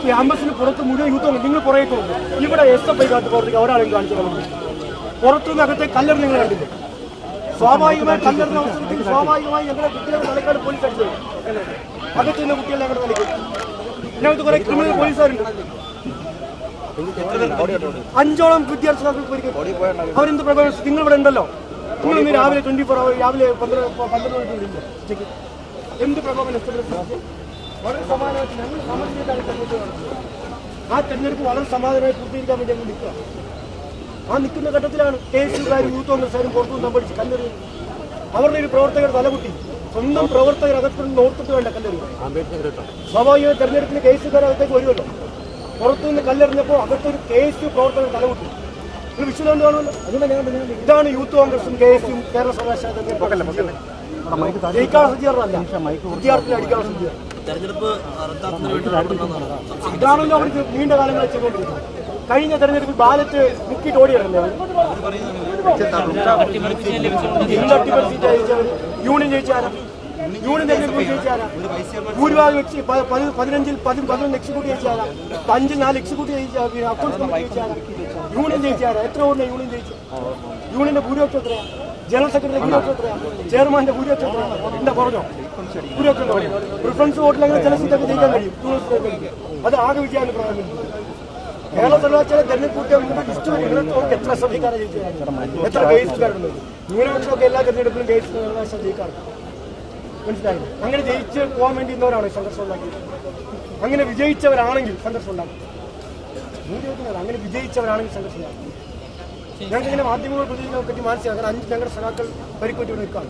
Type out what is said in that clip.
ക്യാമ്പസിന് പുറത്ത് മുഴുവൻ യൂത്ത് നിങ്ങൾ കുറേ പോകുന്നു. ഇവിടെ SFI കാത്ത് പുറത്തേക്ക് ഒരാളെയും കാണിച്ചു പുറത്തുനിന്ന് അകത്തെ കല്ലെറിഞ്ഞ് നിങ്ങൾ കണ്ടില്ലേ? സ്വാഭാവികമായി കല്ലെറിഞ്ഞ അവസരത്തിൽ സ്വാഭാവികമായി ഞങ്ങളുടെ കുട്ടികളെ തലക്കാട് പോലീസ് അടിച്ചത് അകത്ത് നിന്ന് കുട്ടികളെ ഞങ്ങളുടെ തലയ്ക്ക് ഇതിനകത്ത് കുറെ ക്രിമിനൽ പോലീസുകാരുണ്ട്. 5ഓളം വിദ്യാർത്ഥികൾക്ക് അവരെന്ത് പ്രഭാവം നിങ്ങൾ ഇവിടെ ഉണ്ടല്ലോ. നിങ്ങൾ ഇന്ന് രാവിലെ 24 hours രാവിലെ 12 മണിക്ക് എന്ത് പ്രഭാവം വളരെ സമാധാനമായിട്ട് ഞങ്ങൾ സമരത്തിലേക്കാണ് തെരഞ്ഞെടുപ്പ്. ആ തെരഞ്ഞെടുപ്പ് വളരെ സമാധാനമായി പൂർത്തീകരിക്കാൻ വേണ്ടി ഞങ്ങൾ നിൽക്കുക. ആ നിൽക്കുന്ന ഘട്ടത്തിലാണ് KSUകാരും യൂത്ത് കോൺഗ്രസ്സുകാരും പുറത്തുനിന്ന് തമ്പടിച്ച് കല്ലെറിയും. അവരുടെ ഒരു പ്രവർത്തകർ തലകുട്ടി സ്വന്തം പ്രവർത്തകർ അകത്തുനിന്ന് ഓർത്തിട്ട് വേണ്ട കല്ലെറിയും. സ്വാഭാവികമായി തെരഞ്ഞെടുപ്പിന് KSUകാർ അകത്തേക്ക് വരുമല്ലോ. പുറത്തുനിന്ന് കല്ലെറിഞ്ഞപ്പോൾ അകത്തൊരു KSU പ്രവർത്തകർ തലകുട്ടി. നിങ്ങൾ വിശ്വസം കാണുമല്ലോ. ഇതാണ് യൂത്ത് കോൺഗ്രസും KSUം കേരള സർവകലാശാല ജയിക്കാനുള്ള സജ്ജീകരണമല്ല, വിദ്യാർത്ഥികളെ അടിക്കാനുള്ള സജ്ജീകരണം. ഇതാണല്ലോ അവർക്ക് നീണ്ട കാലങ്ങളെ ചെയ്തുകൊണ്ടിരിക്കുന്നത്. കഴിഞ്ഞ തെരഞ്ഞെടുപ്പിൽ ബാലറ്റ് മുക്കിയിട്ട് ഓടിയിടല്ലേ യൂണിയൻ ജയിച്ചാരാ? യൂണിയൻ തെരഞ്ഞെടുപ്പ് ജയിച്ചാരാ? ഭൂരിഭാഗം 15-11 എക്സിക്യൂട്ടീവ് ജയിച്ചാരാ? 5-4 എക്സിക്യൂട്ടീവ് അക്കൗണ്ട്സ് കമ്മിറ്റി ജയിച്ചാരാ? യൂണിയൻ ജയിച്ചാരാ? എത്ര ഓടുന്ന യൂണിയൻ ജയിച്ചു? യൂണിയന്റെ ഭൂരിപക്ഷം എത്രയാണ്? ജനറൽ സെക്രട്ടറി ഭൂരിപക്ഷം എത്രയാണ്? ചെയർമാന്റെ ഭൂരിപക്ഷം എത്രയാണ്? എന്താ പറഞ്ഞോ? ഭൂരിപക്ഷം പ്രിഫറൻസ് വോട്ടിലെങ്ങനെ ചില സീറ്റൊക്കെ ജയിക്കാൻ കഴിയും. അത് ആകെ വിജയമാണ് പ്രധാനമന്ത്രി. കേരള സർവകലാശാല തെരഞ്ഞെടുപ്പ് എത്ര ശ്രദ്ധിക്കാനാണ് ജയിച്ചത്? എത്ര കേസുകാരുണ്ട്? ന്യൂനപക്ഷമൊക്കെ എല്ലാ തെരഞ്ഞെടുപ്പിലും കേസ് സർവകലാശാല ജയിക്കാറുണ്ട്. മനസ്സിലായി? അങ്ങനെ ജയിച്ച് പോകാൻ വേണ്ടി ഇന്നവരാണ് സംഘർഷം ഉണ്ടാക്കിയത്. അങ്ങനെ വിജയിച്ചവരാണെങ്കിൽ സംഘർഷം ഉണ്ടാക്കും. അങ്ങനെ വിജയിച്ചവരാണെങ്കിൽ സംഘർഷം ഉണ്ടാക്കും. ഞങ്ങൾക്ക് ഇങ്ങനെ മാധ്യമങ്ങൾ പ്രതിനിധികളെ പറ്റി മനസ്സിലാക്കാൻ 5 ഞങ്ങളുടെ സഖാക്കൾ പരിക്കേറ്റ് നിൽക്കുകയാണ്.